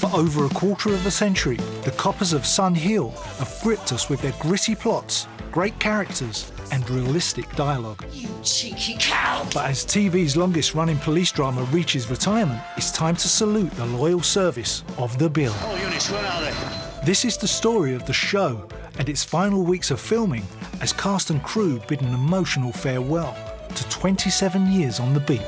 For over a quarter of a century, the coppers of Sun Hill have gripped us with their gritty plots, great characters and realistic dialogue. You cheeky cow! But as TV's longest-running police drama reaches retirement, it's time to salute the loyal service of The Bill. All units, where are they? This is the story of the show and its final weeks of filming as cast and crew bid an emotional farewell to 27 years on the beat.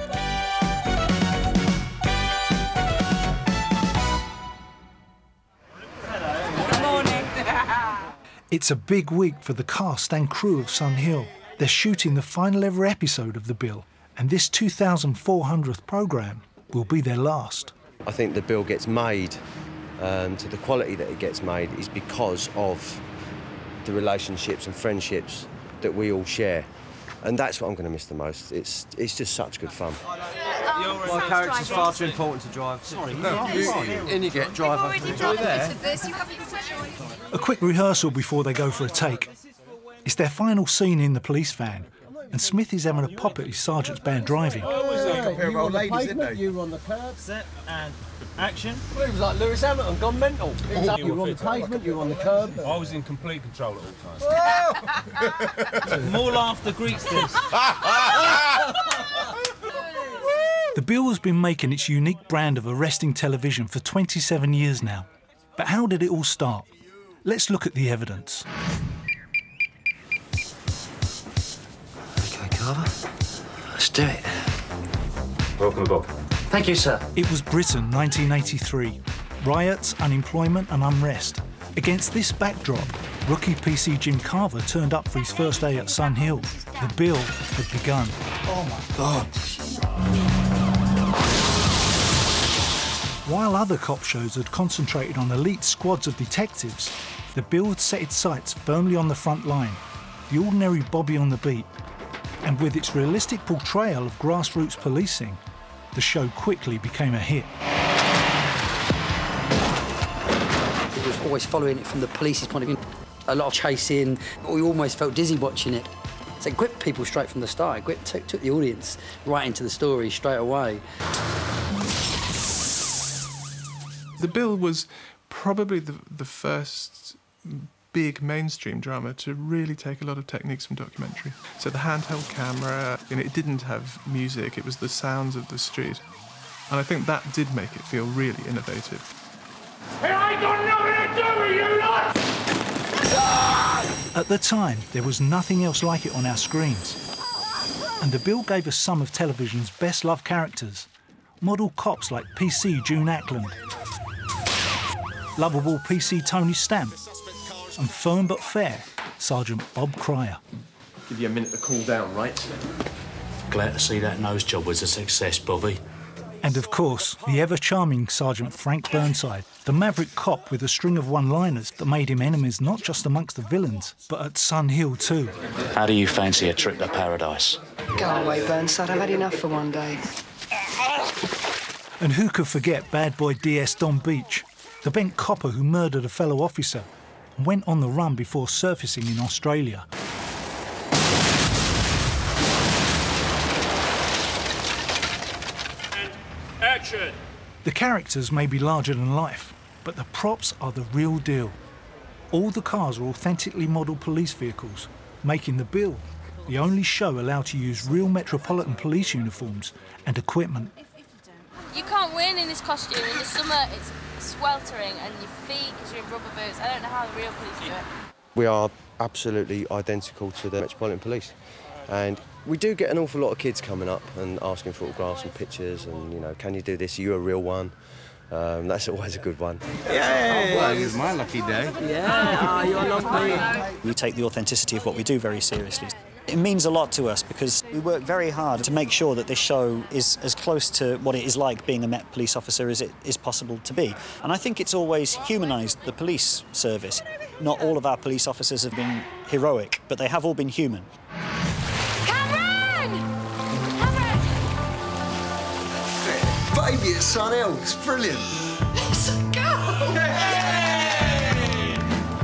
It's a big week for the cast and crew of Sun Hill. They're shooting the final ever episode of The Bill, and this 2,400th programme will be their last. I think The Bill gets made to the quality that it gets made is because of the relationships and friendships that we all share. And that's what I'm going to miss the most. It's just such good fun. My character's far too important to drive. Sorry, and you get driver. A quick rehearsal before they go for a take. It's their final scene in the police van, and Smith is having a pop at his sergeant's bad driving. You were on the pavement, you were on the curb. Set and action. Well, it was like Lewis Hamilton gone mental. You were on the pavement, you were on the curb. I was in complete control at all times. More laughter greets this. The Bill has been making its unique brand of arresting television for 27 years now. But how did it all start? Let's look at the evidence. OK, Carver. Let's do it. Welcome aboard. Thank you, sir. It was Britain, 1983. Riots, unemployment and unrest. Against this backdrop, rookie PC Jim Carver turned up for his first day at Sun Hill. The Bill had begun. Oh, my God. While other cop shows had concentrated on elite squads of detectives, The Bill had set its sights firmly on the front line, the ordinary Bobby on the beat. And with its realistic portrayal of grassroots policing, the show quickly became a hit. It was always following it from the police's point of view. A lot of chasing. We almost felt dizzy watching it. So it gripped people straight from the start. It took the audience right into the story straight away. The Bill was probably the first big mainstream drama to really take a lot of techniques from documentary. So the handheld camera, it didn't have music, it was the sounds of the street. And I think that did make it feel really innovative. Hey, I ain't got nothing to do with you lot! At the time, there was nothing else like it on our screens. And The Bill gave us some of television's best-loved characters, model cops like PC June Ackland, lovable PC Tony Stamp, and firm but fair Sergeant Bob Cryer. Give you a minute to cool down, right? Glad to see that nose job was a success, Bobby. And of course, the ever-charming Sergeant Frank Burnside, the maverick cop with a string of one-liners that made him enemies not just amongst the villains, but at Sun Hill too. How do you fancy a trip to paradise? Go away, Burnside. I've had enough for one day. And who could forget bad boy DS Don Beach, the bent copper who murdered a fellow officer and went on the run before surfacing in Australia. And action! The characters may be larger than life, but the props are the real deal. All the cars are authentically modelled police vehicles, making The Bill the only show allowed to use real Metropolitan Police uniforms and equipment. You can't win in this costume. In the summer, it's sweltering, and your feet, because you're in rubber boots. I don't know how the real police do it. We are absolutely identical to the Metropolitan Police. And we do get an awful lot of kids coming up and asking for autographs and pictures and, can you do this? Are you a real one? That's always a good one. Yeah, well, it's my lucky day. Yeah, you're lucky. We take the authenticity of what we do very seriously. It means a lot to us because we work very hard to make sure that this show is as close to what it is like being a Met police officer as it is possible to be. And I think it's always humanised the police service. Not all of our police officers have been heroic, but they have all been human. Cameron! Baby at Sun Hill, it's brilliant. Let's go! Yay!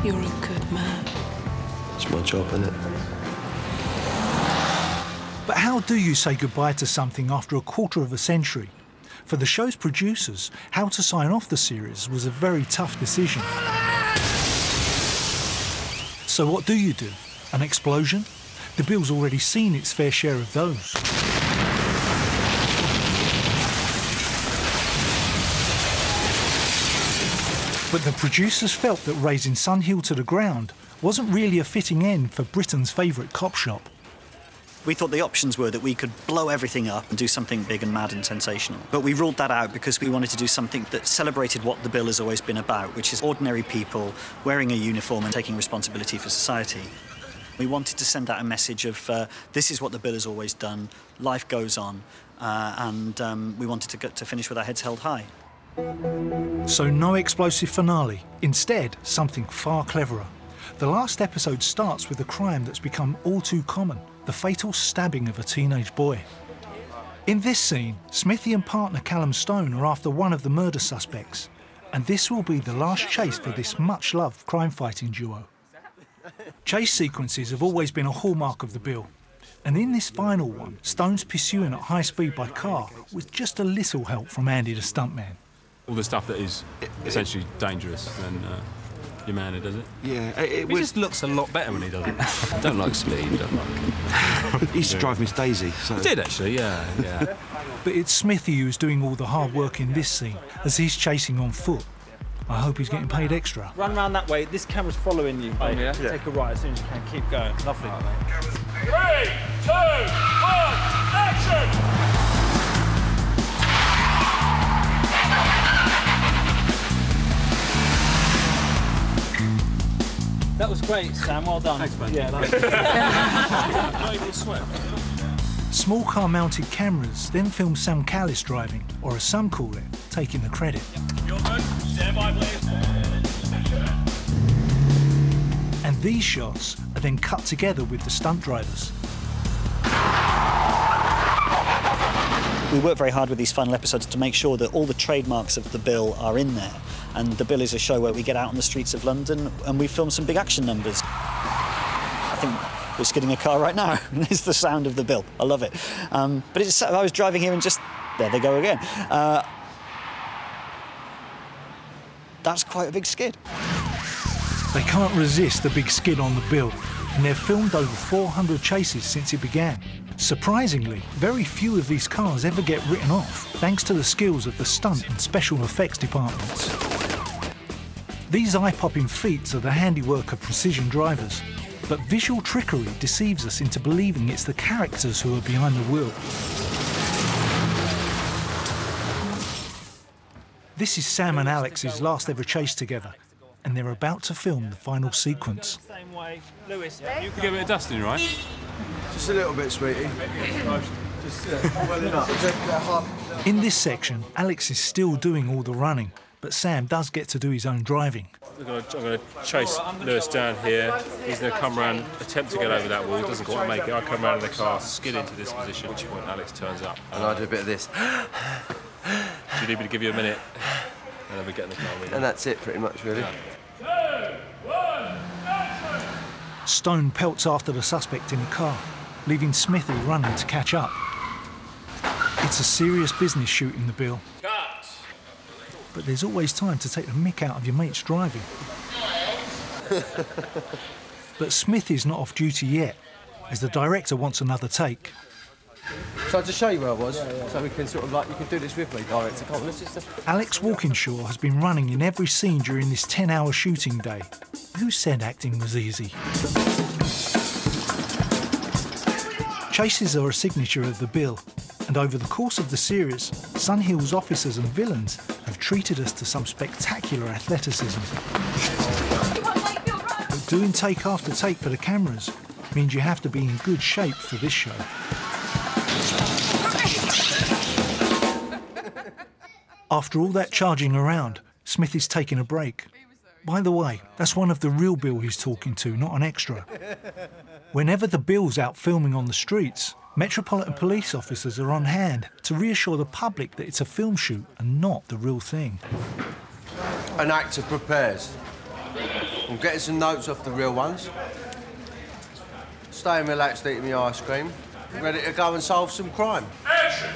You're a good man. It's my job, isn't it? But how do you say goodbye to something after a quarter of a century? For the show's producers, how to sign off the series was a very tough decision. So what do you do? An explosion? The Bill's already seen its fair share of those. But the producers felt that razing Sun Hill to the ground wasn't really a fitting end for Britain's favourite cop shop. We thought the options were that we could blow everything up and do something big and mad and sensational. But we ruled that out because we wanted to do something that celebrated what the Bill has always been about, which is ordinary people wearing a uniform and taking responsibility for society. We wanted to send out a message of this is what the Bill has always done, life goes on, and we wanted to finish with our heads held high. So no explosive finale. Instead, something far cleverer. The last episode starts with a crime that's become all too common, the fatal stabbing of a teenage boy. In this scene, Smithy and partner Callum Stone are after one of the murder suspects, and this will be the last chase for this much-loved crime-fighting duo. Chase sequences have always been a hallmark of the Bill, and in this final one, Stone's pursuing at high speed by car with just a little help from Andy the stuntman. All the stuff that is essentially dangerous, then your man who does it. Yeah, he just looks a lot better when he does it. I don't like speed, don't like it. He used to drive Miss Daisy, so... He did, actually, yeah. But it's Smithy who's doing all the hard work in this scene, as he's chasing on foot. I hope he's getting paid extra. Run round that way. This camera's following you. Oh, yeah? Take a right as soon as you can. Keep going. Lovely. 3, 2, 1, action! That was great, Sam. Well done. Thanks, man. Yeah, Small car-mounted cameras then film Sam Callis driving, or as some call it, taking the credit. You're good. Stand by, please. And these shots are then cut together with the stunt drivers. We worked very hard with these final episodes to make sure that all the trademarks of the Bill are in there. And the Bill is a show where we get out on the streets of London and we film some big action numbers. I think we're skidding a car right now. It's the sound of the Bill. I love it. But I was driving here and just... There they go again. That's quite a big skid. They can't resist the big skid on the Bill, and they've filmed over 400 chases since it began. Surprisingly, very few of these cars ever get written off, thanks to the skills of the stunt and special effects departments. These eye-popping feats are the handiwork of precision drivers, but visual trickery deceives us into believing it's the characters who are behind the wheel. This is Sam and Alex's last ever chase together, and they're about to film the final sequence. Same way. Lewis, you can give it a dusting, right? Just a little bit, sweetie. Just well enough. In this section, Alex is still doing all the running, but Sam does get to do his own driving. I'm going to chase Lewis down here. He's going to come around, attempt to get over that wall. He doesn't quite make it. I come around in the car, skid into this position, at which point Alex turns up. And I do a bit of this. Do you need me to give you a minute? And then we get in the car. And that's it, pretty much, really. 2, 1, action! Stone pelts after the suspect in a car, leaving Smithy running to catch up. It's a serious business shooting the Bill. But there's always time to take the mick out of your mate's driving. But Smithy's not off duty yet, as the director wants another take. So to show you where I was, so we can sort of like, you can do this with me, director, can't we? Alex Walkinshaw has been running in every scene during this 10-hour shooting day. Who said acting was easy? Chases are a signature of the Bill, and over the course of the series, Sun Hill's officers and villains have treated us to some spectacular athleticism. But doing take after take for the cameras means you have to be in good shape for this show. After all that charging around, Smithy's taking a break. By the way, that's one of the real Bill he's talking to, not an extra. Whenever the Bill's out filming on the streets, Metropolitan Police officers are on hand to reassure the public that it's a film shoot and not the real thing. An actor prepares. I'm getting some notes off the real ones. Staying relaxed, eating my ice cream. Ready to go and solve some crime. Action!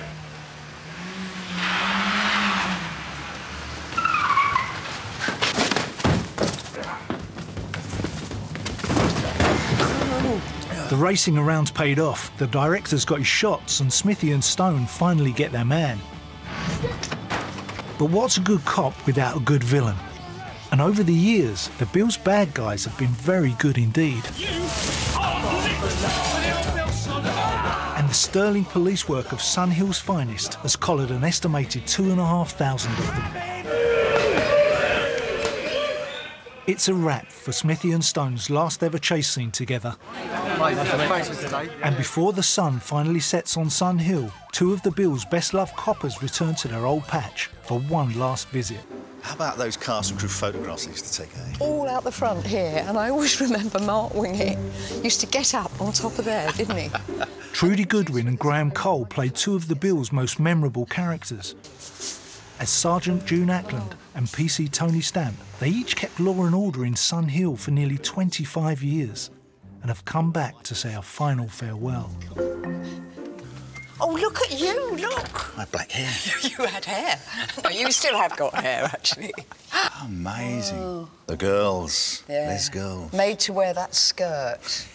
The racing around paid off, the director's got his shots, and Smithy and Stone finally get their man. But what's a good cop without a good villain? And over the years, the Bill's bad guys have been very good indeed. And the sterling police work of Sun Hill's finest has collared an estimated 2,500 of them. It's a wrap for Smithy and Stone's last ever chase scene together. And before the sun finally sets on Sun Hill, two of the Bill's best-loved coppers return to their old patch for one last visit. How about those cast and crew photographs they used to take, eh? All out the front here, and I always remember Mark Wingett used to get up on top of there, didn't he? Trudy Goodwin and Graham Cole played two of the Bill's most memorable characters. As Sergeant June Ackland and PC Tony Stamp, they each kept law and order in Sun Hill for nearly 25 years and have come back to say a final farewell. Oh, look at you, look. My black hair. You had hair. No, you still have got hair, actually. Amazing. Oh. The girls. Yeah. These girls. Made to wear that skirt.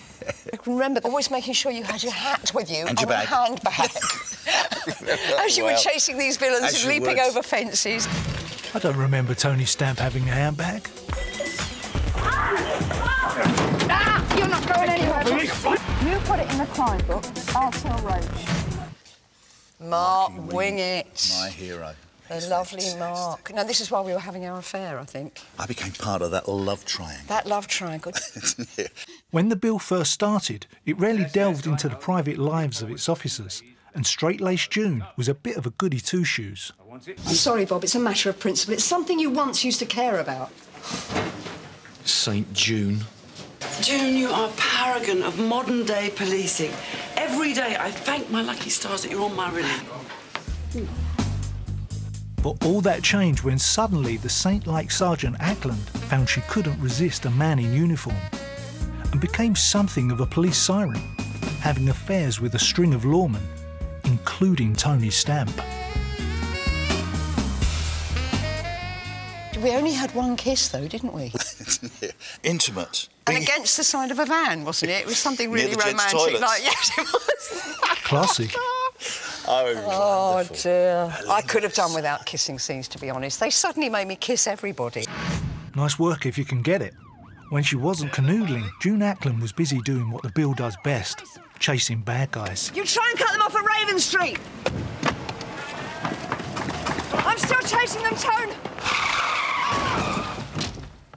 I can remember always making sure you had your hat with you and your a handbag. As you were chasing these villains and leaping over fences. I don't remember Tony Stamp having a handbag. Ah, you're not going anywhere. You put it in the crime book. I'll tell Roach. Mark Wingett. My hero. The lovely Mark. Now, this is why we were having our affair, I think. I became part of that love triangle. That love triangle. When the Bill first started, it rarely delved into the private lives of its officers, and Straight-Laced June was a bit of a goody two-shoes. I'm sorry, Bob, it's a matter of principle. It's something you once used to care about. St. June. June, you are a paragon of modern-day policing. Every day I thank my lucky stars that you're on my relief. But all that changed when suddenly the saint-like Sergeant Ackland found she couldn't resist a man in uniform and became something of a police siren, having affairs with a string of lawmen, including Tony Stamp. We only had one kiss, though, didn't we? Intimate. And against the side of a van, wasn't it? It was something really romantic. Toilets. Like, yes, it was. Classy. Oh, dear. I could have done without kissing scenes, to be honest. They suddenly made me kiss everybody. Nice work if you can get it. When she wasn't canoodling, June Ackland was busy doing what the Bill does best, chasing bad guys. You try and cut them off at Raven Street. I'm still chasing them, Tone.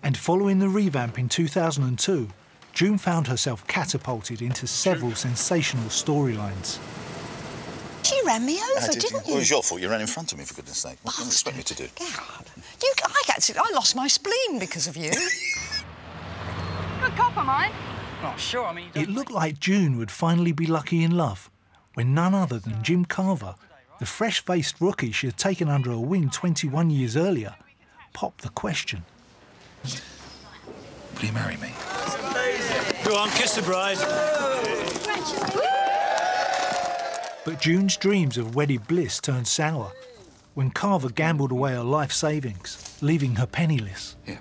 And following the revamp in 2002, June found herself catapulted into several sensational storylines. You ran me over, didn't you? Well, it was your fault. You ran in front of me, for goodness sake. What do you expect me to do? I lost my spleen because of you. Good cop, am I? Not sure, I mean... It looked like June would finally be lucky in love when none other than Jim Carver, the fresh-faced rookie she had taken under her wing 21 years earlier, popped the question. Will you marry me? Go on, kiss the bride. But June's dreams of wedded bliss turned sour when Carver gambled away her life savings, leaving her penniless. Yeah.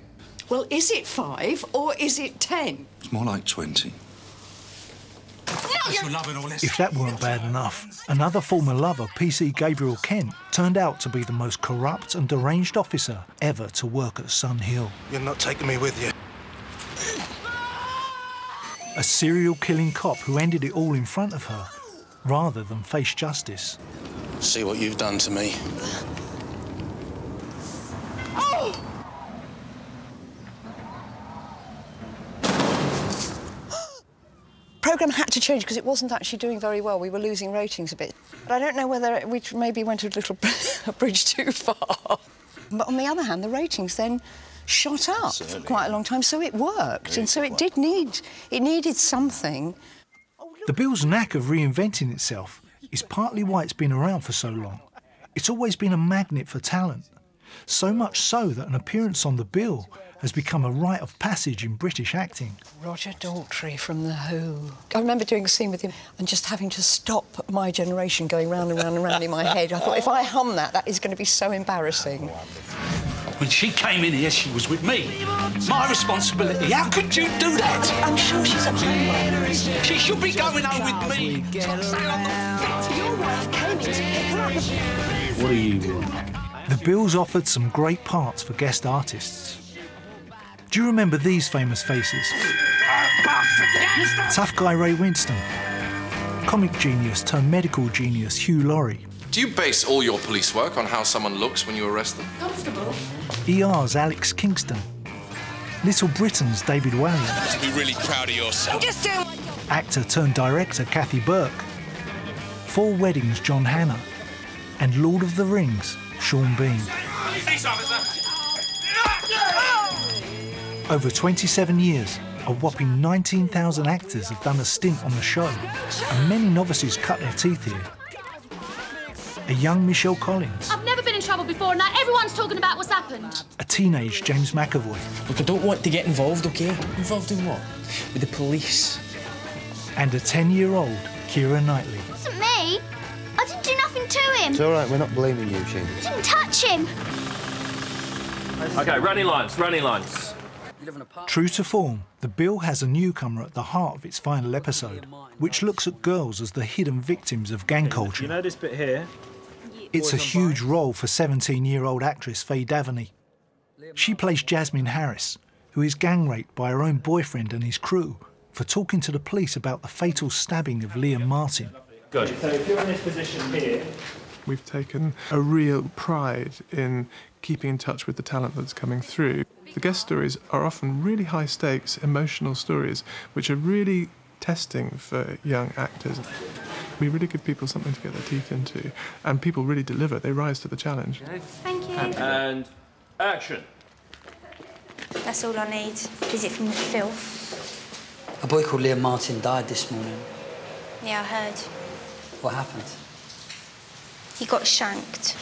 Well, is it 5 or is it 10? It's more like 20. If that weren't bad enough, another former lover, PC Gabriel Kent, turned out to be the most corrupt and deranged officer ever to work at Sun Hill. You're not taking me with you. A serial-killing cop who ended it all in front of her, rather than face justice. See what you've done to me. Oh! Programme had to change because it wasn't actually doing very well. We were losing ratings a bit. But I don't know whether we maybe went a little a bridge too far. But on the other hand, the ratings then shot up for quite a long time, so it worked. And so it needed something. The Bill's knack of reinventing itself is partly why it's been around for so long. It's always been a magnet for talent, so much so that an appearance on The Bill has become a rite of passage in British acting. Roger Daltrey from The Who. I remember doing a scene with him and just having to stop My Generation going round and round and round in my head. I thought, if I hum that, that is going to be so embarrassing. When she came in here, she was with me. My responsibility. How could you do that? I'm sure she's at home. She should be going home with me. Your wife came in to pick her up. What do you want? The Bills offered some great parts for guest artists. Do you remember these famous faces? Tough guy Ray Winston, comic genius turned medical genius Hugh Laurie. Do you base all your police work on how someone looks when you arrest them? Constable. ER's Alex Kingston, Little Britain's David Walliams. Just be really proud of yourself. I'm just doing... Actor turned director Kathy Burke, Four Weddings John Hannah, and Lord of the Rings Sean Bean. Over 27 years, a whopping 19,000 actors have done a stint on the show, and many novices cut their teeth here. A young Michelle Collins, I've never been in trouble before, and now everyone's talking about what's happened. a teenage James McAvoy, Look, I don't want to get involved, OK? Involved in what? With the police. and a 10-year-old Keira Knightley. It wasn't me. I didn't do nothing to him. It's all right, we're not blaming you, Shane. I didn't touch him. OK, running lines, running lines. True to form, the Bill has a newcomer at the heart of its final episode, which looks at girls as the hidden victims of gang culture. You know this bit here? It's a huge role for 17-year-old actress Faye Daverney. She plays Jasmine Harris, who is gang raped by her own boyfriend and his crew for talking to the police about the fatal stabbing of Liam Martin. Good. So if you're in this position here... We've taken a real pride in keeping in touch with the talent that's coming through. The guest stories are often really high-stakes, emotional stories, which are really testing for young actors. We really give people something to get their teeth into, and people really deliver. They rise to the challenge. Thank you. And action. That's all I need. Visit from Phil. A boy called Liam Martin died this morning. Yeah, I heard. What happened? He got shanked.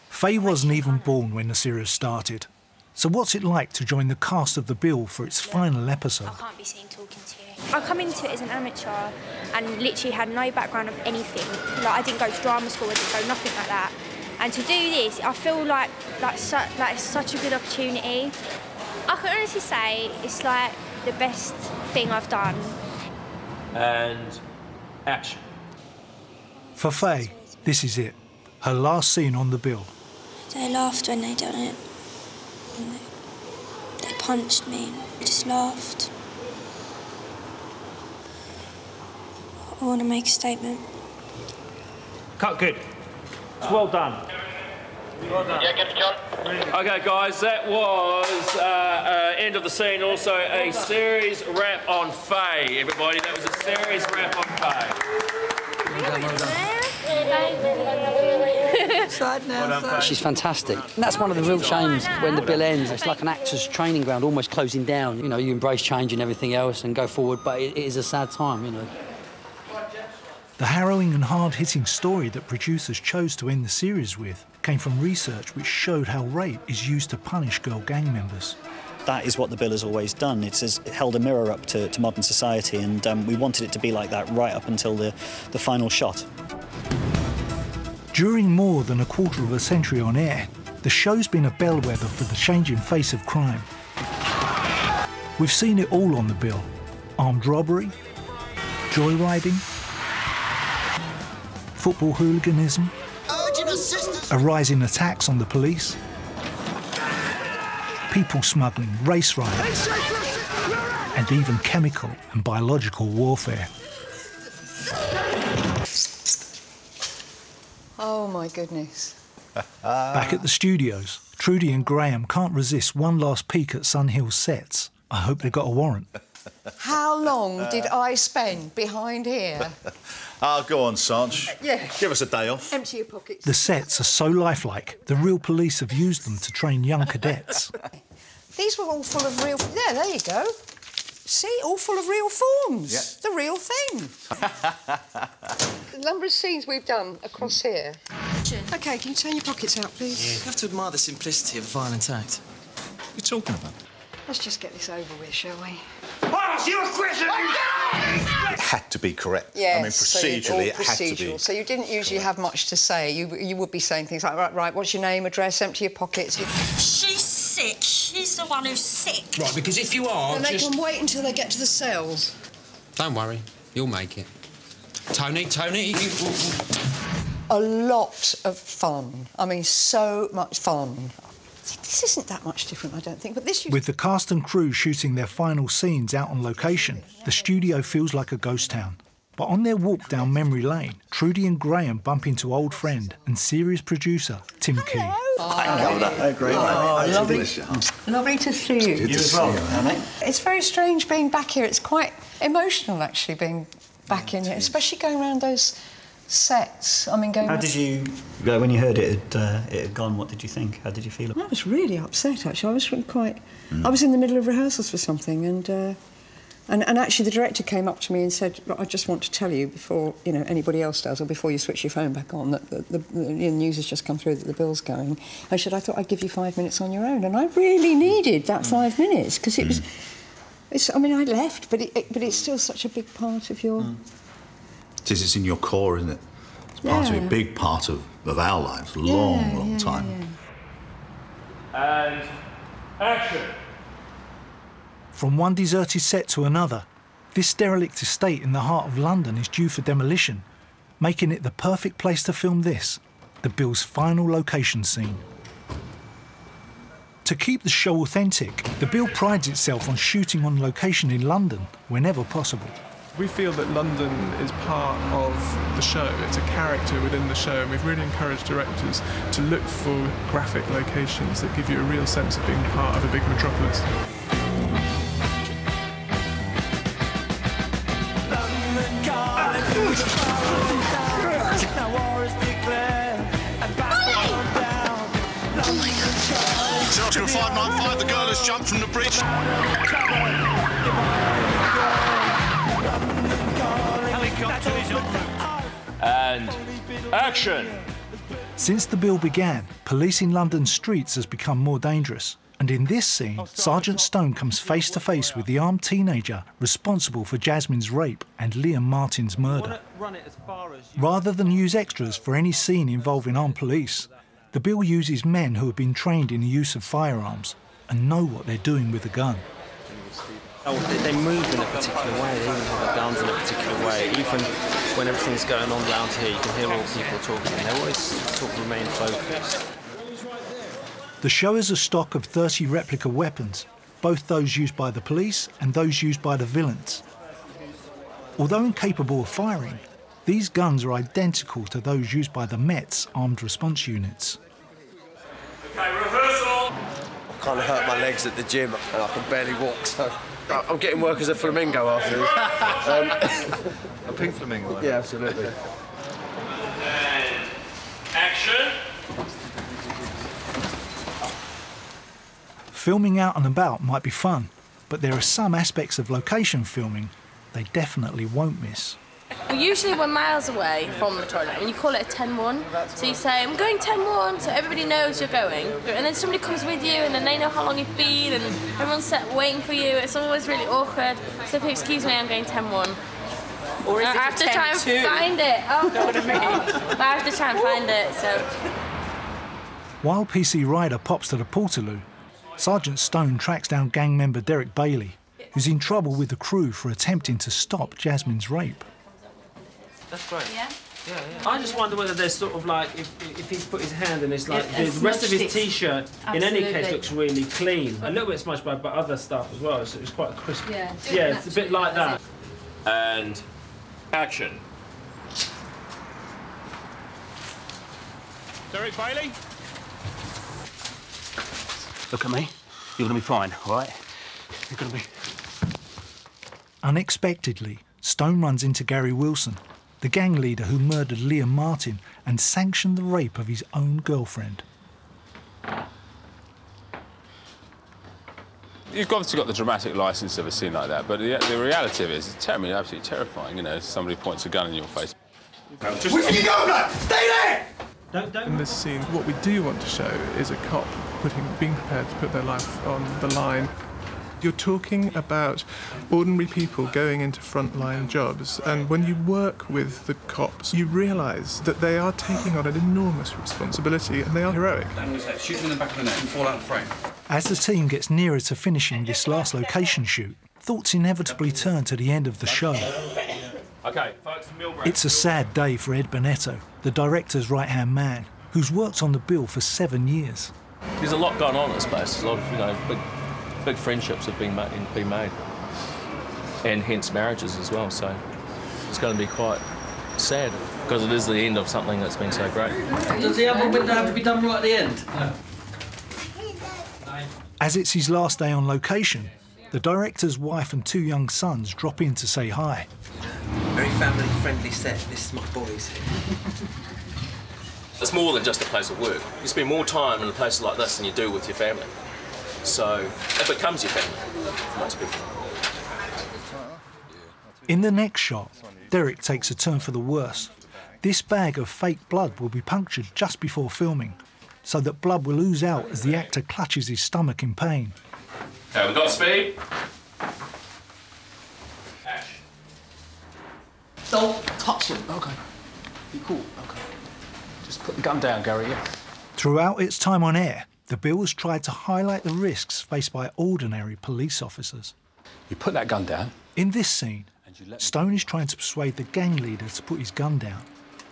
Faye wasn't even born when the series started. So what's it like to join the cast of The Bill for its final episode? I can't be seen talking to you. I come into it as an amateur and literally had no background of anything. Like, I didn't go to drama school, I didn't go nothing like that. And to do this, I feel like it's such a good opportunity. I can honestly say it's like the best thing I've done. And action. For Faye, this is it. Her last scene on The Bill. They laughed when they done it. They punched me. They just laughed. I want to make a statement. Cut, good. It's well done. Well done. Yeah, get it, John. OK, guys, that was end of the scene. Also, a series wrap on Faye, everybody. That was a series wrap on Faye. She's fantastic. And that's one of the real shames when the Bill ends. It's like an actor's training ground almost closing down. You know, you embrace change and everything else and go forward, but it is a sad time, you know. The harrowing and hard-hitting story that producers chose to end the series with came from research which showed how rape is used to punish girl gang members. That is what The Bill has always done. It held a mirror up to modern society, and we wanted it to be like that right up until the final shot. During more than a quarter of a century on air, the show's been a bellwether for the changing face of crime. We've seen it all on The Bill. Armed robbery, joyriding, football hooliganism, a rise in attacks on the police, people smuggling, race riots, and even chemical and biological warfare. Oh, my goodness. Back at the studios, Trudy and Graham can't resist one last peek at Sun Hill's sets. I hope they got a warrant. How long did I spend behind here? Go on, Sarge. Yeah. Give us a day off. Empty your pockets. The sets are so lifelike, the real police have used them to train young cadets. These were all full of real... Yeah, there you go. See, all full of real forms. Yeah. The real thing. The number of scenes we've done across here. OK, can you turn your pockets out, please? You have to admire the simplicity of a violent act. What are you talking about? Let's just get this over with, shall we? Boss, you Christian! It had to be correct. Yes, I mean, procedurally, it had to be. So you didn't usually have much to say. You would be saying things like, right, what's your name, address, empty your pockets. She's sick. She's the one who's sick. Right, because if you are, Then they can wait until they get to the cells. Don't worry, you'll make it. Tony. A lot of fun. I mean, so much fun. This isn't that much different, I don't think, but this... With the cast and crew shooting their final scenes out on location, the studio feels like a ghost town. But on their walk down memory lane, Trudy and Graham bump into old friend and series producer Tim Key. Lovely to see you. Good to see you, It's very strange being back here. It's quite emotional, actually, being back in here, especially going around those sets. I mean, going... How did you... When you heard it had gone, what did you think? How did you feel? I was really upset, actually. I was really quite... I was in the middle of rehearsals for something, and actually the director came up to me and said, "Look, I just want to tell you before, you know, anybody else does, or before you switch your phone back on, that the news has just come through that the bill's going." I said, "I thought I'd give you 5 minutes on your own," and I really needed that 5 minutes, because it was... I mean, I left, but it's still such a big part of your... It's in your core, isn't it? It's part of a big part of our lives, long time. And action. From one deserted set to another, this derelict estate in the heart of London is due for demolition, making it the perfect place to film this, the Bill's final location scene. To keep the show authentic, the Bill prides itself on shooting on location in London whenever possible. We feel that London is part of the show. It's a character within the show, and we've really encouraged directors to look for graphic locations that give you a real sense of being part of a big metropolis. Oscar 595, the girl has jumped from the bridge. Helicopter is en route. And action. Since the Bill began, police in London's streets has become more dangerous. And in this scene, Sergeant Stone comes face to face with the armed teenager responsible for Jasmine's rape and Liam Martin's murder. Rather than use extras for any scene involving armed police, the Bill uses men who have been trained in the use of firearms and know what they're doing with a gun. They move in a particular way, they even have their guns in a particular way. Even when everything's going on around here, you can hear all people talking, and they always sort of remain focused. The show has a stock of 30 replica weapons, both those used by the police and those used by the villains. Although incapable of firing, these guns are identical to those used by the Met's armed response units. Okay, rehearsal. I kind of hurt my legs at the gym and I can barely walk, so I'm getting work as a flamingo after this. A pink flamingo? Yeah, absolutely. And action. Filming out and about might be fun, but there are some aspects of location filming they definitely won't miss. Well, usually we're miles away from the toilet, and you call it a 10-1. So you say, I'm going 10-1, so everybody knows you're going. And then somebody comes with you, and then they know how long you've been, and everyone's waiting for you. It's always really awkward. So if you excuse me, I'm going 10-1. Or is it I have to try and find it. Oh, know what I mean? I have to try and find it, so... While PC Ryder pops to the Portaloo, Sergeant Stone tracks down gang member Derek Bailey, who's in trouble with the crew for attempting to stop Jasmine's rape. That's great. Yeah? Yeah. I just wonder whether there's sort of like, if he's put his hand in, it's like the rest of his T-shirt, in any case, looks really clean. A little bit smudged by other stuff as well, so it's quite crisp. Yeah, it's a bit like that. And action. Derek Bailey? Look at me. You're going to be fine, all right? You're going to be... Unexpectedly, Stone runs into Gary Wilson, the gang leader who murdered Liam Martin and sanctioned the rape of his own girlfriend. You've obviously got the dramatic licence of a scene like that, but the reality of it is it's absolutely terrifying, you know, somebody points a gun in your face. Where can you go, blood? Stay there! In this scene, what we do want to show is a cop being prepared to put their life on the line. You're talking about ordinary people going into frontline jobs, and when you work with the cops, you realise that they are taking on an enormous responsibility, and they are heroic. Shoot them in the back of the neck and fall out of frame. As the team gets nearer to finishing this last location shoot, thoughts inevitably turn to the end of the show. Okay, folks, It's a sad day for Ed Bonetto, the director's right-hand man, who's worked on the bill for 7 years. There's a lot going on at this place. There's a lot of, big friendships have been made, and hence marriages as well. So it's going to be quite sad because it is the end of something that's been so great. Does the other window have to be done right at the end? No. As it's his last day on location, the director's wife and 2 young sons drop in to say hi. Very family-friendly set. This is my boys. It's more than just a place of work. You spend more time in a place like this than you do with your family. So it becomes your family for most people. In the next shot, Derek takes a turn for the worse. This bag of fake blood will be punctured just before filming, so that blood will ooze out as the actor clutches his stomach in pain. Okay, we've got speed. Ash. Don't touch him. OK. Be cool. OK. Just put the gun down, Gary, yeah? Throughout its time on air, the bill has tried to highlight the risks faced by ordinary police officers. You put that gun down. In this scene, Stone is trying to persuade the gang leader to put his gun down,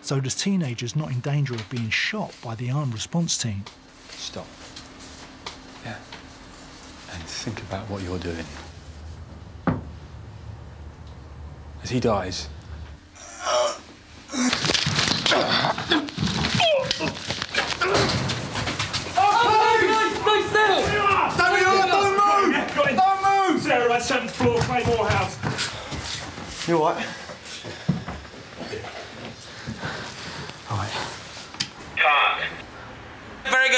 so the teenager's not in danger of being shot by the armed response team. Stop. Yeah. And think about what you're doing. As he dies... Don't move! Sarah, at 7th floor, Claymore House. You all right? All right. Very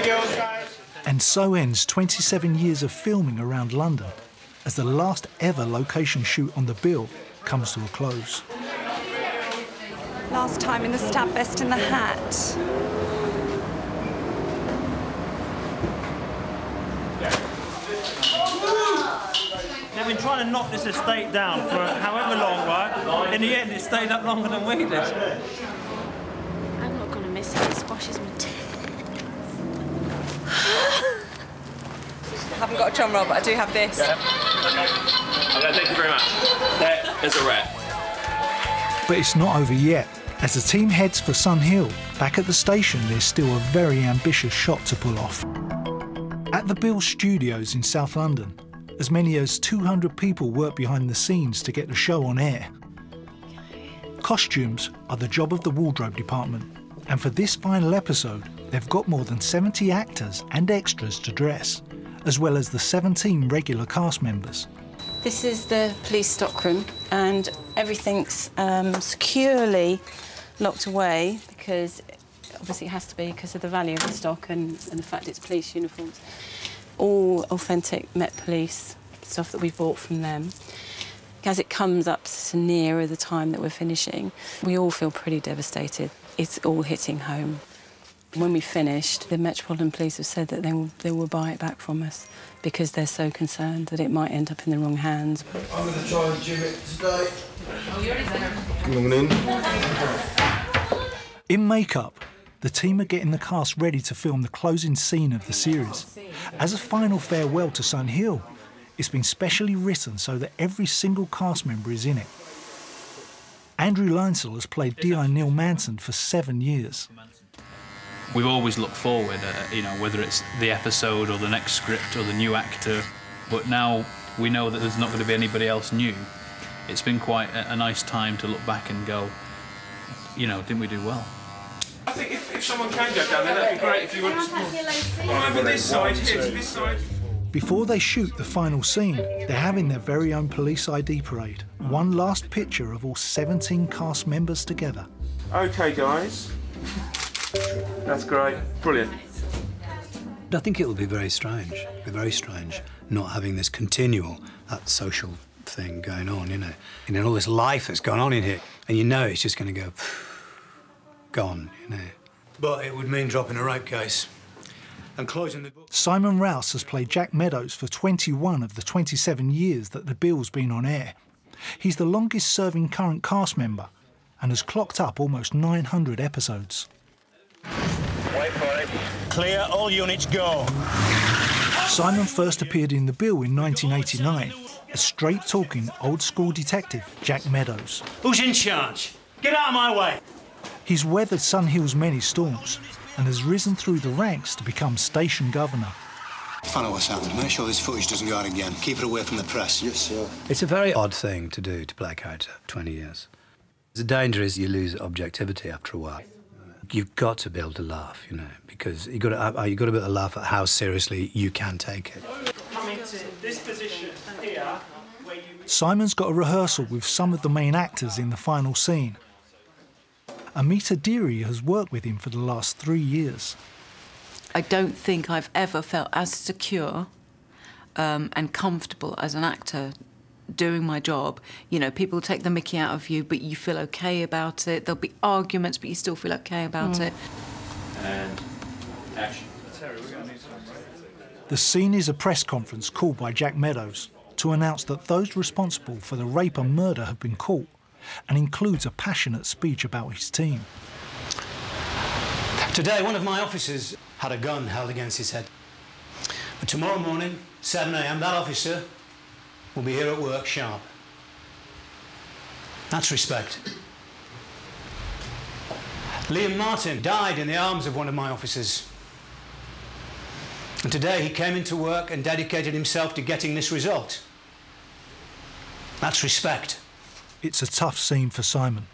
good. And so ends 27 years of filming around London, as the last ever location shoot on the bill comes to a close. Last time in the stab vest and the hat. They've been trying to knock this estate down for however long, right? In the end, it stayed up longer than we did. I'm not going to miss it. It squashes my teeth. I haven't got a drum roll, but I do have this. Yeah. Okay, thank you very much. That is a wrap. But it's not over yet. As the team heads for Sun Hill, back at the station there's still a very ambitious shot to pull off. At the Bill Studios in South London, as many as 200 people work behind the scenes to get the show on air. Costumes are the job of the wardrobe department, and for this final episode, they've got more than 70 actors and extras to dress, as well as the 17 regular cast members. This is the police stockroom, and everything's securely locked away because obviously it has to be because of the value of the stock and the fact it's police uniforms. All authentic Met Police stuff that we bought from them. As it comes up to nearer the time that we're finishing, we all feel pretty devastated. It's all hitting home. When we finished, the Metropolitan Police have said that they will buy it back from us because they're so concerned that it might end up in the wrong hands. I'm going to try and gym it today. Oh, you're there. Coming in. In makeup, the team are getting the cast ready to film the closing scene of the series. As a final farewell to Sun Hill, it's been specially written so that every single cast member is in it. Andrew Lynesell has played D.I. Neil Manson for 7 years. We've always looked forward, whether it's the episode or the next script or the new actor, but now we know that there's not going to be anybody else new. It's been quite a nice time to look back and go, didn't we do well? I think if someone can go down there, that'd be great if you want to... Over this side, here to this side. Before they shoot the final scene, they're having their very own police ID parade. One last picture of all 17 cast members together. OK, guys. That's great. Brilliant. I think it'll be very strange, not having this continual, that social thing going on, and all this life that's gone on in here. And it's just going to go, gone, But it would mean dropping a rape case. and closing the book. Simon Rouse has played Jack Meadows for 21 of the 27 years that The Bill's been on air. He's the longest-serving current cast member and has clocked up almost 900 episodes. Wait for it. Clear, all units go. Simon first appeared in The Bill in 1989 as straight-talking, old-school detective Jack Meadows. Who's in charge? Get out of my way! He's weathered Sun Hill's many storms and has risen through the ranks to become station governor. Find out what's happened. Make sure this footage doesn't go out again. Keep it away from the press. Yes, sir. It's a very odd thing to do, to play a character 20 years. The danger is you lose objectivity after a while. You've got to be able to laugh, you know, because you've got to be able to laugh at how seriously you can take it. Come into this position here, where you... Simon's got a rehearsal with some of the main actors in the final scene. Amita Deary has worked with him for the last 3 years. I don't think I've ever felt as secure and comfortable as an actor doing my job. You know, people take the mickey out of you, but you feel okay about it. There'll be arguments, but you still feel okay about it. And action. The scene is a press conference called by Jack Meadows to announce that those responsible for the rape and murder have been caught, and includes a passionate speech about his team. Today, one of my officers had a gun held against his head. But tomorrow morning, 7 a.m, that officer will be here at work sharp. That's respect. Liam Martin died in the arms of one of my officers. And today he came into work and dedicated himself to getting this result. That's respect. It's a tough scene for Simon,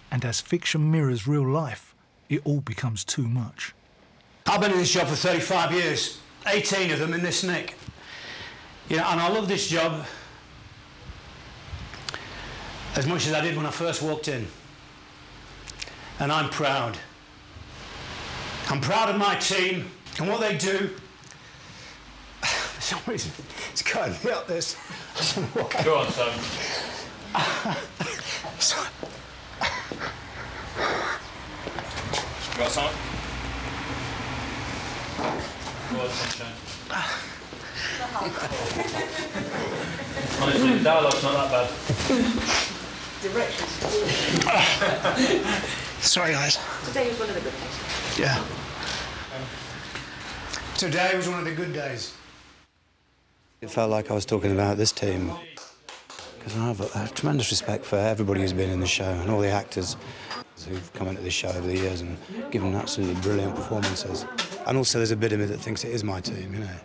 and as fiction mirrors real life, it all becomes too much. I've been in this job for 35 years, 18 of them in this nick. You know, and I love this job as much as I did when I first walked in. And I'm proud. I'm proud of my team and what they do. For some reason, it's cutting me up, this. I don't know why. Go on, son. You got something? Go on, sunshine. Honestly, the dialogue's not that bad. Sorry, guys. Today was one of the good days. Yeah. Today was one of the good days. It felt like I was talking about this team, because I have a tremendous respect for everybody who's been in the show and all the actors who've come into this show over the years and given absolutely brilliant performances. And also there's a bit of me that thinks it is my team, you know,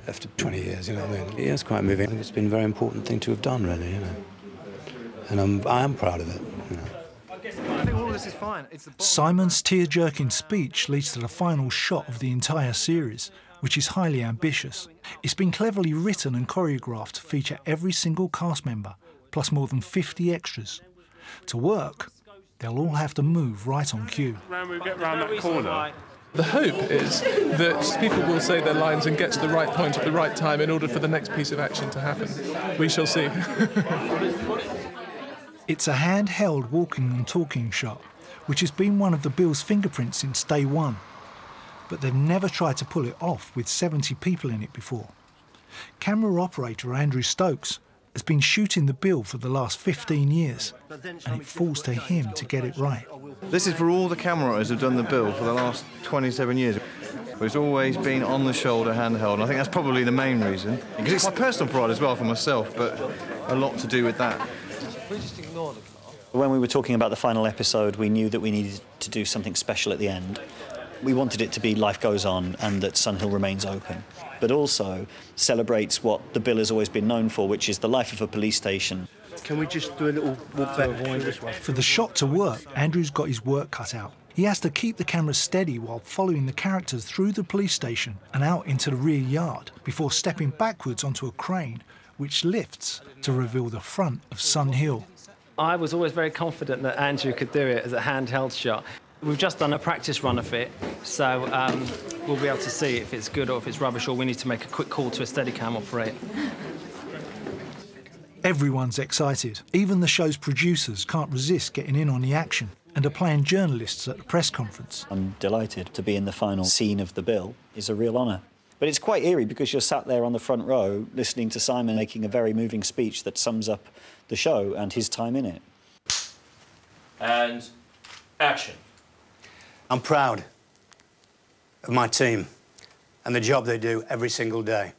after 20 years, you know what I mean? Yeah, it's quite moving. I think it's been a very important thing to have done, really, you know. And I am proud of it, you know. I think all of this is fine. Simon's tear-jerking speech leads to the final shot of the entire series, which is highly ambitious. It's been cleverly written and choreographed to feature every single cast member, plus more than 50 extras. To work, they'll all have to move right on cue. When we get round that corner, the hope is that people will say their lines and get to the right point at the right time in order for the next piece of action to happen. We shall see. It's a handheld walking and talking shot, which has been one of the Bill's fingerprints since day one. But they've never tried to pull it off with 70 people in it before. Camera operator Andrew Stokes has been shooting the Bill for the last 15 years, and it falls to him to get it right. This is for all the camera operators who've done the Bill for the last 27 years. It's always been on the shoulder, handheld, and I think that's probably the main reason. Because it's my personal pride as well for myself, but a lot to do with that. When we were talking about the final episode, we knew that we needed to do something special at the end. We wanted it to be life goes on and that Sun Hill remains open, but also celebrates what the Bill has always been known for, which is the life of a police station. Can we just do a little walk back this way? For the shot to work, Andrew's got his work cut out. He has to keep the camera steady while following the characters through the police station and out into the rear yard before stepping backwards onto a crane, which lifts to reveal the front of Sun Hill. I was always very confident that Andrew could do it as a handheld shot. We've just done a practice run of it, so we'll be able to see if it's good or if it's rubbish, or we need to make a quick call to a Steadicam operator. Everyone's excited. Even the show's producers can't resist getting in on the action. and are playing journalists at the press conference. I'm delighted to be in the final scene of the bill. It's a real honour. But it's quite eerie because you're sat there on the front row listening to Simon making a very moving speech that sums up the show and his time in it. And action. I'm proud of my team and the job they do every single day,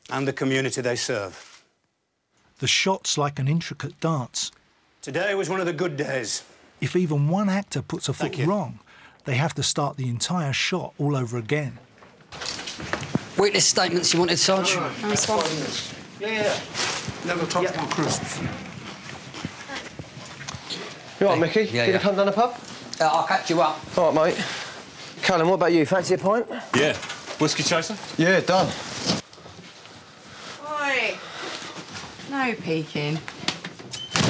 and the community they serve. The shot's like an intricate dance. Today was one of the good days. If even one actor puts a foot wrong, they have to start the entire shot all over again. Witness statements you wanted, Sarge? Nice one. Yeah. Never touch my crisps. You all right, Mickey? Yeah, Gonna yeah. come down the pub? I'll catch you up. All right, mate. Callum, what about you? Fancy a pint? Yeah. Whiskey chaser? Yeah, done. Oi. No peeking.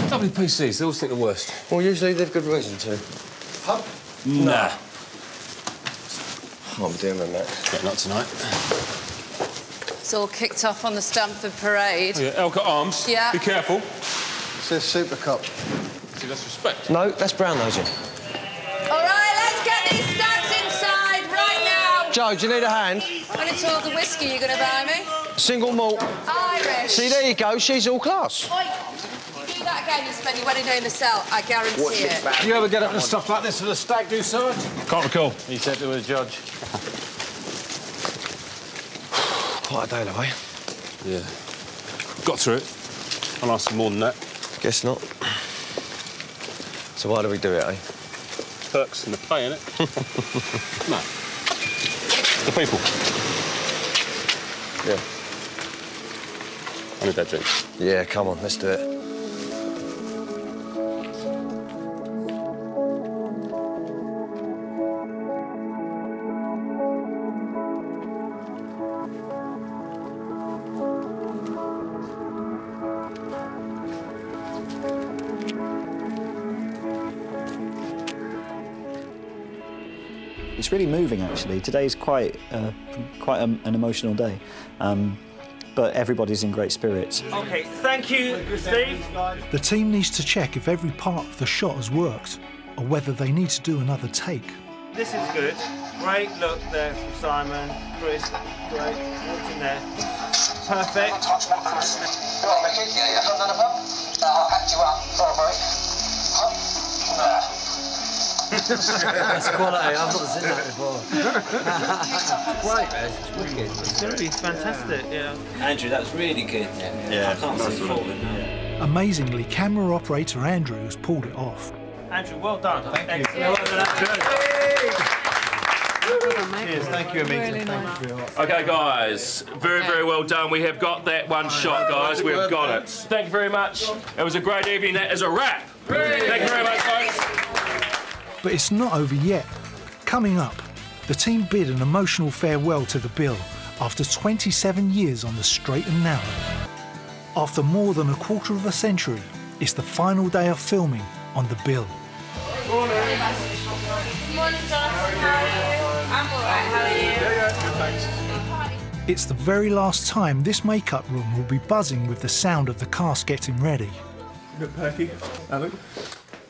WPCs, they always think the worst. Well, usually they've good reason to. Pub? Nah. Can't be doing with that. Yeah, not tonight. It's all kicked off on the Stamford Parade. Oh, yeah, Elka Arms. Yeah. Be careful. It says Super Cup. See, that's respect. No, that's brown nosing. All right, let's get these stags inside right now. Joe, do you need a hand? When it's all the whiskey you're going to buy me? Single malt. Irish. See, there you go. She's all class. Oi, you do that again, you spend your wedding day in the cell. I guarantee it. Do you ever get up to stuff like this for the stag do, Sarge? Can't recall. He said to a judge. Quite a day, though, eh? Yeah. Got through it. I'll ask for more than that. Guess not. So why do we do it, eh? Perks in the pay, innit? No. The people. Yeah. I need that drink. Yeah, come on, let's do it. It's really moving, actually. Today's quite an emotional day, but everybody's in great spirits. OK, thank you, Steve. The team needs to check if every part of the shot has worked, or whether they need to do another take. This is good. Great look there from Simon. Chris, great. Walked in there. Perfect. You all right, Mickey? Yeah, come down the pub? I'll catch you up. All right, mate. That's quality. I've not seen that before. Great, man. It's wicked. It's going to be fantastic, yeah. Andrew, that was really good. Yeah. I can't see fault in that. Amazingly, camera operator Andrew has pulled it off. Andrew, well done. Thank you. Cheers, thank you, Amita. Really Thank nice. you for your help. OK, guys. Very, very well done. We have got that one shot, guys. We have got it. Thank you very much. It was a great evening. That is a wrap. Thank you very much, folks. But it's not over yet. Coming up, the team bid an emotional farewell to the bill after 27 years on the straight and narrow. After more than a quarter of a century, it's the final day of filming on the bill. Morning, Jonathan. How are you? I'm all right. How are you? Yeah, good, thanks. It's the very last time this makeup room will be buzzing with the sound of the cast getting ready. A bit perky, Alec?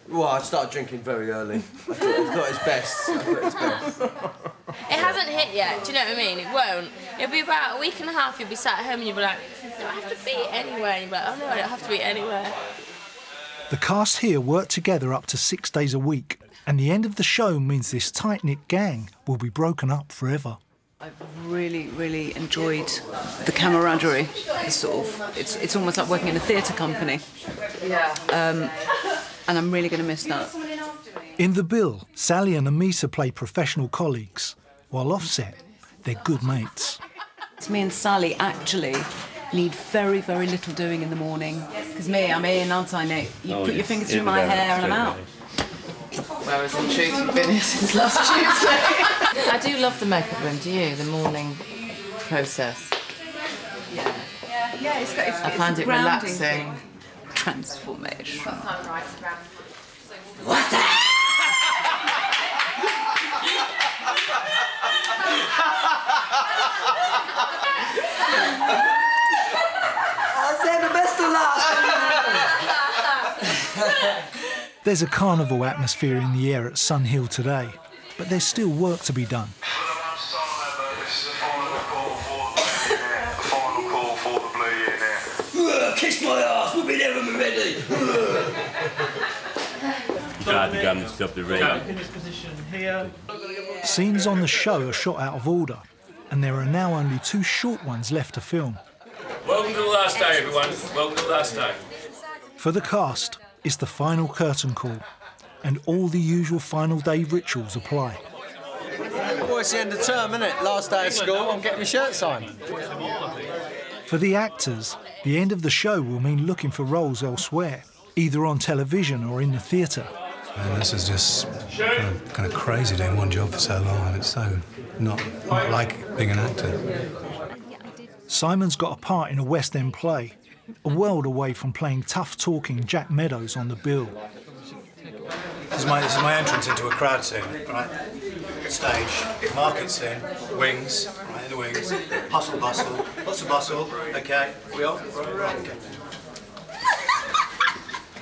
Well, I started drinking very early. I thought it's best. It hasn't hit yet, do you know what I mean? It won't. It'll be about a week and a half, you'll be sat at home and you'll be like, do I have to be anywhere? And you'll be like, oh no, I don't have to be anywhere. The cast here work together up to 6 days a week, and the end of the show means this tight-knit gang will be broken up forever. I've really, really enjoyed the camaraderie. It's almost like working in a theatre company. Yeah. And I'm really going to miss that. In the bill, Sally and Amita play professional colleagues, while offset, they're good mates. It's me and Sally actually need very, very little doing in the morning. Because I'm in, aren't I, Nick? You put your fingers through my hair and I'm out. Whereas in truth, you've been here since last Tuesday. I do love the makeup room, do you? The morning process. Yeah, it's I find it relaxing. Transformation. What the? I said the best of luck. There's a carnival atmosphere in the air at Sun Hill today, but there's still work to be done. Kiss my ass, we'll be there when we're ready. You don't have the gun to stop the rain. In this position here. Scenes on the show are shot out of order, and there are now only 2 short ones left to film. Welcome to the last day, everyone. Welcome to the last day. For the cast, it's the final curtain call, and all the usual final day rituals apply. Well, it's the end of term, isn't it? Last day of school, I'm getting my shirt signed. For the actors, the end of the show will mean looking for roles elsewhere, either on television or in the theatre. And this is just kind of crazy doing one job for so long, and it's so not like being an actor. Simon's got a part in a West End play, a world away from playing tough-talking Jack Meadows on the bill. This is my entrance into a crowd scene, right? Stage, market scene, wings, right in the wings, hustle bustle, lots of bustle, okay, we all, right, okay.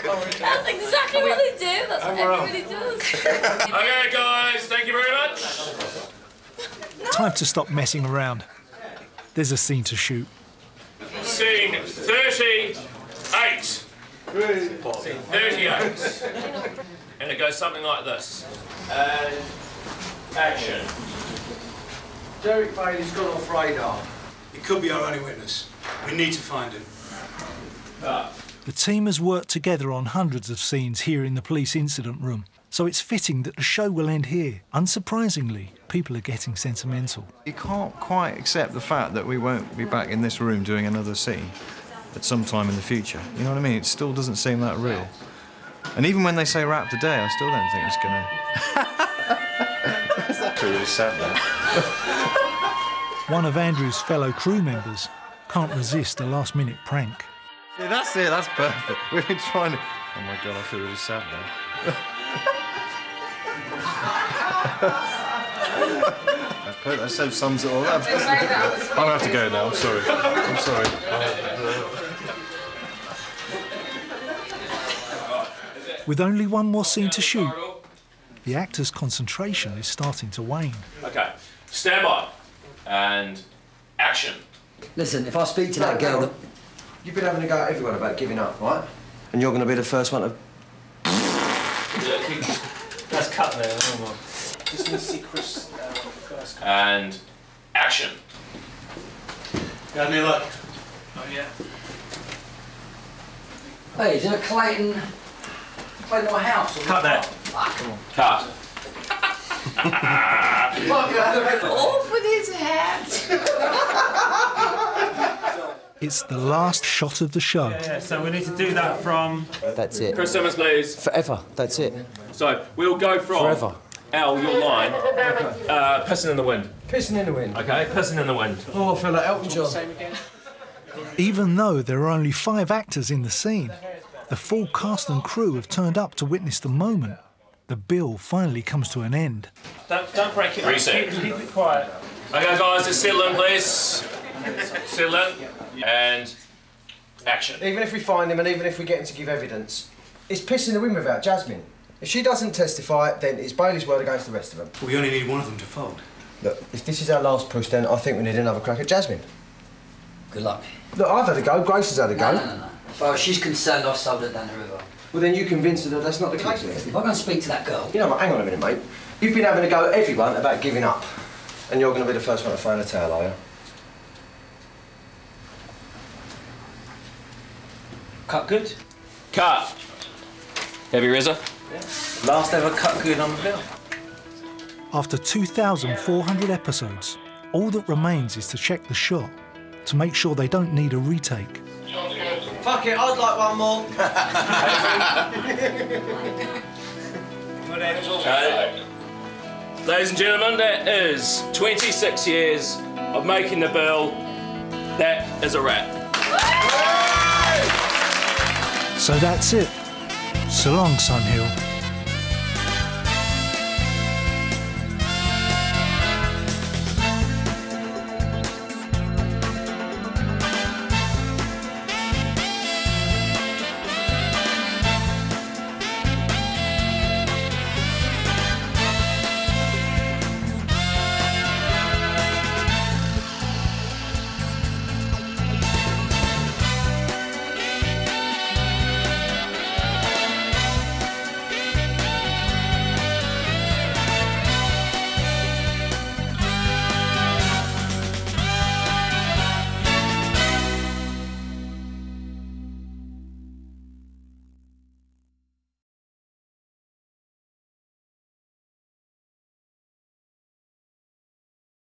That's exactly what they do. That's what everybody does. Okay, guys, thank you very much. Time to stop messing around. There's a scene to shoot. Scene 38. Scene 38. And it goes something like this. And action. Derek Bailey's gone off radar. He could be our only witness. We need to find him. The team has worked together on hundreds of scenes here in the police incident room, so it's fitting that the show will end here. Unsurprisingly, people are getting sentimental. You can't quite accept the fact that we won't be back in this room doing another scene at some time in the future. You know what I mean? It still doesn't seem that real. And even when they say wrap today, I still don't think it's gonna... That's really sad, though. One of Andrew's fellow crew members can't resist a last-minute prank. Yeah, that's it, that's perfect. We've been trying to... Oh my God, I feel really sad now. That so sums it all up. I'm gonna have to go now, I'm sorry. I'm sorry. With only one more scene to shoot, the actor's concentration is starting to wane. Okay, stand by. And action. Listen, if I speak to that girl... You've been having a go at everyone about giving up, right? And you're going to be the first one to... That's cut there. Just need to see Chris first. And action. Got any luck? Oh, yeah. Hey, is there a Clayton at my house? Cut that. Ah, come on. Cut. Off with his hat. It's the last shot of the show. Yeah, so we need to do that from... That's it. Chris Simmons, please. Forever, that's it. So, we'll go from... Forever. Al, your line. Pissing in the wind. Pissing in the wind. Okay, pissing in the wind. Oh, I feel like Elton John. Even though there are only 5 actors in the scene, the full cast and crew have turned up to witness the moment the bill finally comes to an end. Don't break it up. Reset. Keep it quiet. Okay, guys, just settle in, please. Settle in. And action. Even if we find him and even if we get him to give evidence, it's pissing the wind without Jasmine. If she doesn't testify, then it's Bailey's word against the rest of them. We only need one of them to fold. Look, if this is our last push, then I think we need another crack at Jasmine. Good luck. Look, I've had a go, Grace has had a go. No. As far as she's concerned, I've sold it down the river. Well, then you convince her that that's not the case. If I go and speak to that girl... You know what, hang on a minute, mate. You've been having a go at everyone about giving up. And you're going to be the first one to throw in a towel, are you? Cut good? Cut. Heavy Reza? Yeah. Last ever cut good on the bill. After 2,400 episodes, all that remains is to check the shot, to make sure they don't need a retake. Fuck it, I'd like one more. Ladies and gentlemen, that is 26 years of making the bill. That is a wrap. So that's it. So long, Sun Hill.